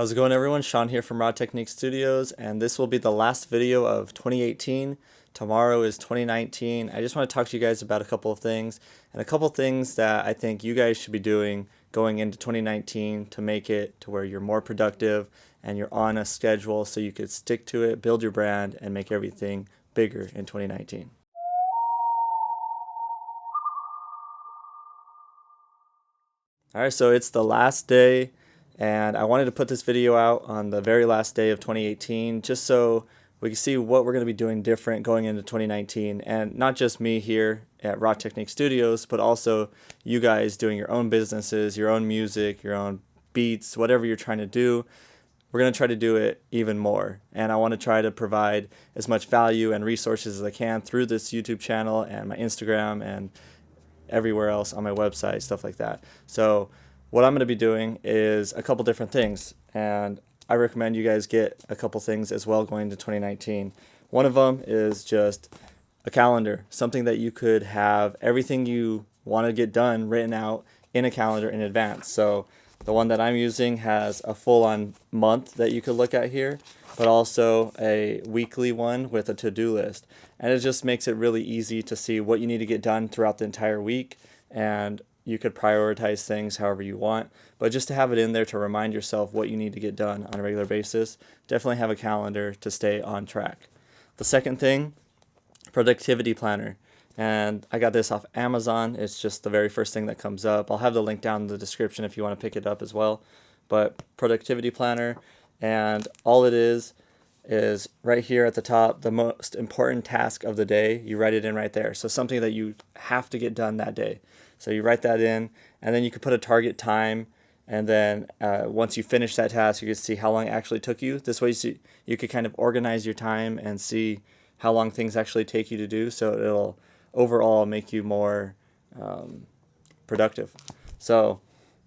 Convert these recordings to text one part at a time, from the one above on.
How's it going, everyone? Sean here from Raw Technique Studios, and this will be the last video of 2018. Tomorrow is 2019. I just want to talk to you guys about a couple of things, and a couple of things that I think you guys should be doing going into 2019 to make it to where you're more productive and you're on a schedule so you could stick to it, build your brand, and make everything bigger in 2019. Alright, so it's the last day, and I wanted to put this video out on the very last day of 2018 just so we can see what we're going to be doing different going into 2019, and not just me here at Raw Technique Studios, but also you guys doing your own businesses, your own music, your own beats, whatever you're trying to do. We're going to try to do it even more, and I want to try to provide as much value and resources as I can through this YouTube channel and my Instagram and everywhere else on my website, stuff like that. So what I'm going to be doing is a couple different things, and I recommend you guys get a couple things as well going into 2019. One of them is just a calendar, something that you could have everything you want to get done written out in a calendar in advance. So the one that I'm using has a full-on month that you could look at here, but also a weekly one with a to-do list. And it just makes it really easy to see what you need to get done throughout the entire week, and you could prioritize things however you want. But just to have it in there to remind yourself what you need to get done on a regular basis, definitely have a calendar to stay on track. The second thing, productivity planner. And I got this off Amazon. It's just the very first thing that comes up. I'll have the link down in the description if you want to pick it up as well. But productivity planner, and all it is right here at the top, the most important task of the day. You write it in right there. So something that you have to get done that day. So you write that in, and then you could put a target time. And then once you finish that task, you can see how long it actually took you. This way you could kind of organize your time and see how long things actually take you to do. So it'll overall make you more productive. So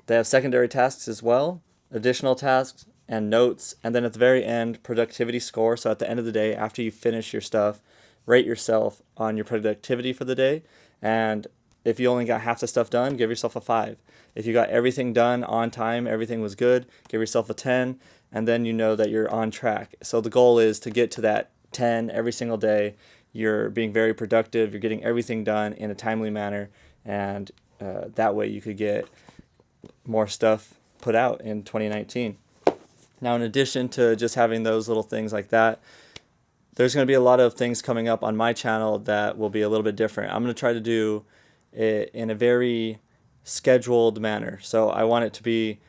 they have secondary tasks as well, additional tasks and notes, and then at the very end, productivity score. So at the end of the day, after you finish your stuff, rate yourself on your productivity for the day. And if you only got half the stuff done, give yourself a 5. If you got everything done on time, everything was good, give yourself a 10, and then you know that you're on track. So the goal is to get to that 10 every single day. You're being very productive, you're getting everything done in a timely manner, and that way you could get more stuff put out in 2019. Now, in addition to just having those little things like that, there's going to be a lot of things coming up on my channel that will be a little bit different. I'm going to try to do it in a very scheduled manner. So I want it to be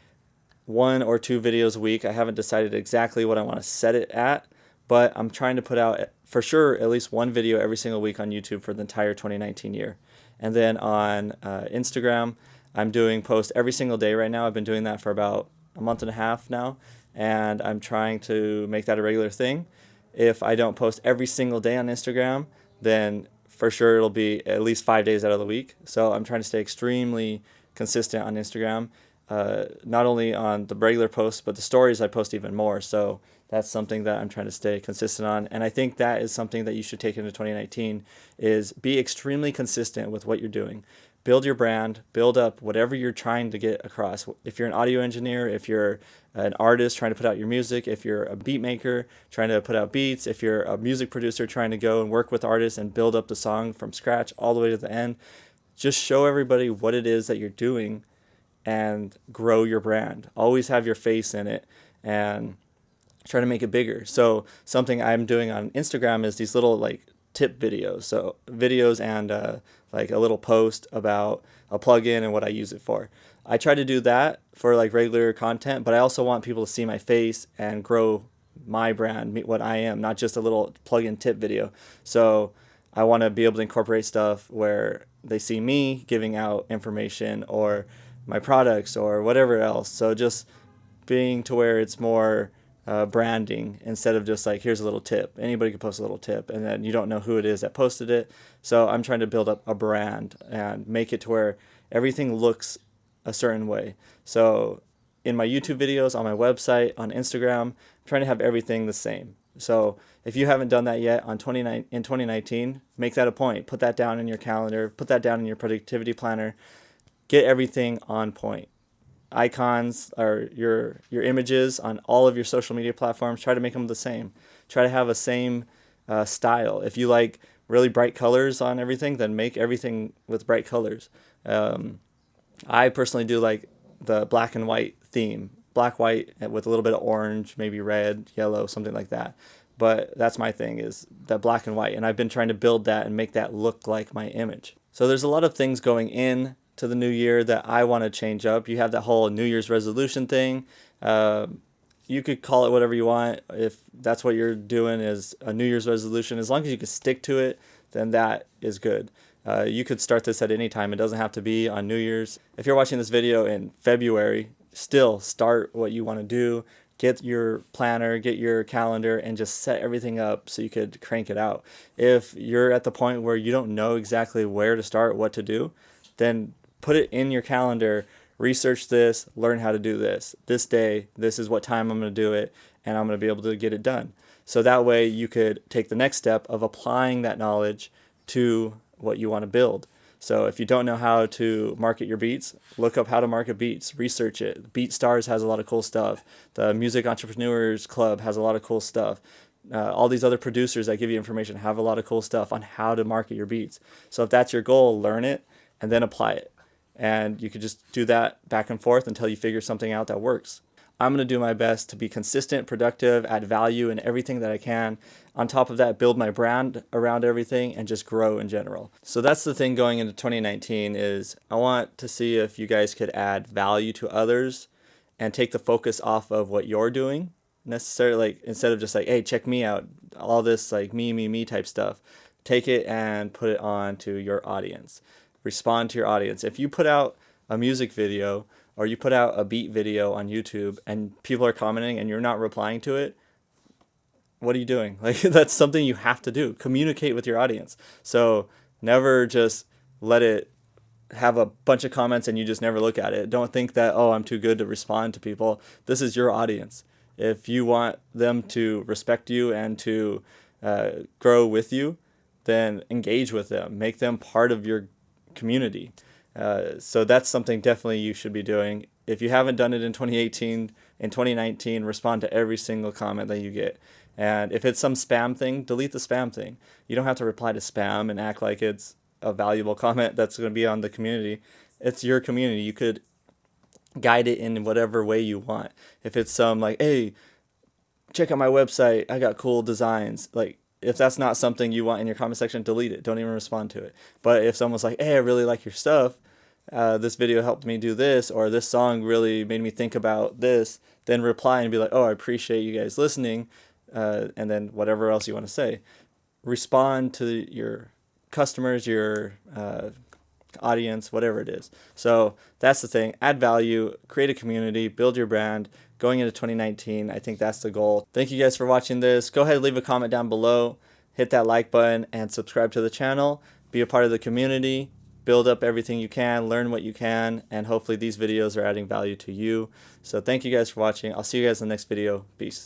1 or 2 videos a week. I haven't decided exactly what I want to set it at, but I'm trying to put out for sure at least 1 video every single week on YouTube for the entire 2019 year. And then on Instagram, I'm doing posts every single day right now. I've been doing that for about a month and a half now, and I'm trying to make that a regular thing. If I don't post every single day on Instagram, then for sure it'll be at least 5 days out of the week. So I'm trying to stay extremely consistent on Instagram, not only on the regular posts, but the stories I post even more. So that's something that I'm trying to stay consistent on. And I think that is something that you should take into 2019 is be extremely consistent with what you're doing. Build your brand, build up whatever you're trying to get across. If you're an audio engineer, if you're an artist trying to put out your music, if you're a beat maker trying to put out beats, if you're a music producer trying to go and work with artists and build up the song from scratch all the way to the end, just show everybody what it is that you're doing and grow your brand. Always have your face in it and try to make it bigger. So something I'm doing on Instagram is these little like tip videos. So videos and like a little post about a plugin and what I use it for. I try to do that for like regular content, but I also want people to see my face and grow my brand, what I am, not just a little plugin tip video. So I want to be able to incorporate stuff where they see me giving out information or my products or whatever else. So just being to where it's more branding instead of just like, here's a little tip. Anybody can post a little tip and then you don't know who it is that posted it. So I'm trying to build up a brand and make it to where everything looks a certain way. So in my YouTube videos, on my website, on Instagram, I'm trying to have everything the same. So if you haven't done that yet in 2019, make that a point. Put that down in your calendar. Put that down in your productivity planner. Get everything on point. icons or your images on all of your social media platforms, try to make them the same. Try to have a same style. If you like really bright colors on everything, then make everything with bright colors. I personally do like the black and white theme. Black, white, with a little bit of orange, maybe red, yellow, something like that. But that's my thing, is that black and white. And I've been trying to build that and make that look like my image. So there's a lot of things going in to the new year that I want to change up. You have that whole New Year's resolution thing. You could call it whatever you want. If that's what you're doing is a New Year's resolution, as long as you can stick to it, then that is good. You could start this at any time. It doesn't have to be on New Year's. If you're watching this video in February, still start what you want to do. Get your planner, get your calendar, and just set everything up so you could crank it out. If you're at the point where you don't know exactly where to start, what to do, then put it in your calendar. Research this, learn how to do this. This day, this is what time I'm going to do it, and I'm going to be able to get it done. So that way you could take the next step of applying that knowledge to what you want to build. So if you don't know how to market your beats, look up how to market beats, research it. BeatStars has a lot of cool stuff. The Music Entrepreneurs Club has a lot of cool stuff. All these other producers that give you information have a lot of cool stuff on how to market your beats. So if that's your goal, learn it and then apply it. And you could just do that back and forth until you figure something out that works. I'm going to do my best to be consistent, productive, add value in everything that I can. On top of that, build my brand around everything and just grow in general. So that's the thing going into 2019, is I want to see if you guys could add value to others and take the focus off of what you're doing necessarily, like instead of just like, hey, check me out, all this like me type stuff. Take it and put it on to your audience. Respond to your audience. If you put out a music video or you put out a beat video on YouTube and people are commenting and you're not replying to it, what are you doing? Like, that's something you have to do. Communicate with your audience. So never just let it have a bunch of comments and you just never look at it. Don't think that, oh, I'm too good to respond to people. This is your audience. If you want them to respect you and to grow with you, then engage with them. Make them part of your community. So that's something definitely you should be doing. If you haven't done it in 2018, in 2019, respond to every single comment that you get. And if it's some spam thing, delete the spam thing. You don't have to reply to spam and act like it's a valuable comment that's going to be on the community. It's your community. You could guide it in whatever way you want. If it's some like, hey, check out my website, I got cool designs, like, if that's not something you want in your comment section, delete it. Don't even respond to it. But if someone's like, hey, I really like your stuff, this video helped me do this, or this song really made me think about this, then reply and be like, oh, I appreciate you guys listening, and then whatever else you want to say. Respond to your customers, your audience, whatever it is. So that's the thing. Add value, create a community, build your brand. Going into 2019, I think that's the goal. Thank you guys for watching this. Go ahead and leave a comment down below. Hit that like button and subscribe to the channel. Be a part of the community. Build up everything you can. Learn what you can. And hopefully these videos are adding value to you. So thank you guys for watching. I'll see you guys in the next video. Peace.